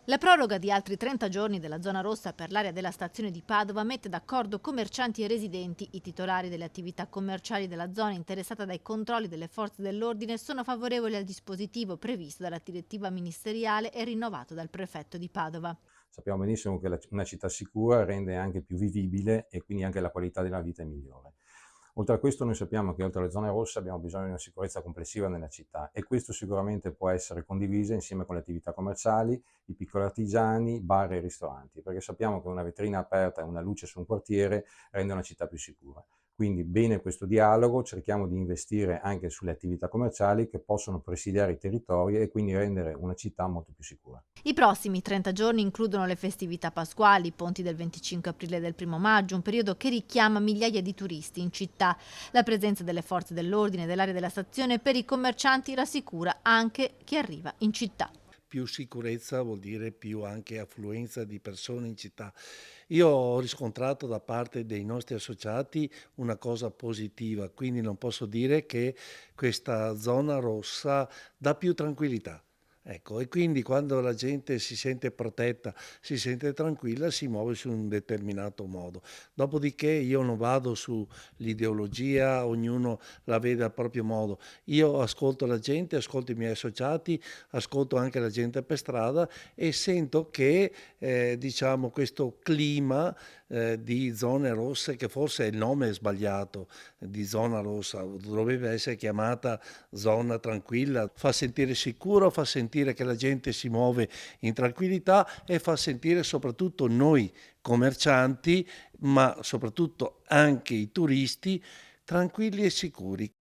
La proroga di altri 30 giorni della zona rossa per l'area della stazione di Padova mette d'accordo commercianti e residenti. I titolari delle attività commerciali della zona interessata dai controlli delle forze dell'ordine sono favorevoli al dispositivo previsto dalla direttiva ministeriale e rinnovato dal prefetto di Padova. Sappiamo benissimo che una città sicura rende anche più vivibile e quindi anche la qualità della vita è migliore. Oltre a questo noi sappiamo che oltre alle zone rosse abbiamo bisogno di una sicurezza complessiva nella città e questo sicuramente può essere condiviso insieme con le attività commerciali, i piccoli artigiani, bar e ristoranti, perché sappiamo che una vetrina aperta e una luce su un quartiere rende una città più sicura. Quindi bene questo dialogo, cerchiamo di investire anche sulle attività commerciali che possono presidiare i territori e quindi rendere una città molto più sicura. I prossimi 30 giorni includono le festività pasquali, i ponti del 25 aprile e del 1 maggio, un periodo che richiama migliaia di turisti in città. La presenza delle forze dell'ordine dell'area della stazione per i commercianti rassicura anche chi arriva in città. Più sicurezza vuol dire più anche affluenza di persone in città. Io ho riscontrato da parte dei nostri associati una cosa positiva, quindi non posso dire che questa zona rossa dà più tranquillità. Ecco, e quindi quando la gente si sente protetta, si sente tranquilla, si muove su un determinato modo. Dopodiché io non vado sull'ideologia, ognuno la vede a proprio modo. Io ascolto la gente, ascolto i miei associati, ascolto anche la gente per strada e sento che diciamo questo clima di zone rosse, che forse il nome è sbagliato, di zona rossa, dovrebbe essere chiamata zona tranquilla, fa sentire sicuro, fa sentire che la gente si muove in tranquillità e fa sentire soprattutto noi commercianti, ma soprattutto anche i turisti, tranquilli e sicuri.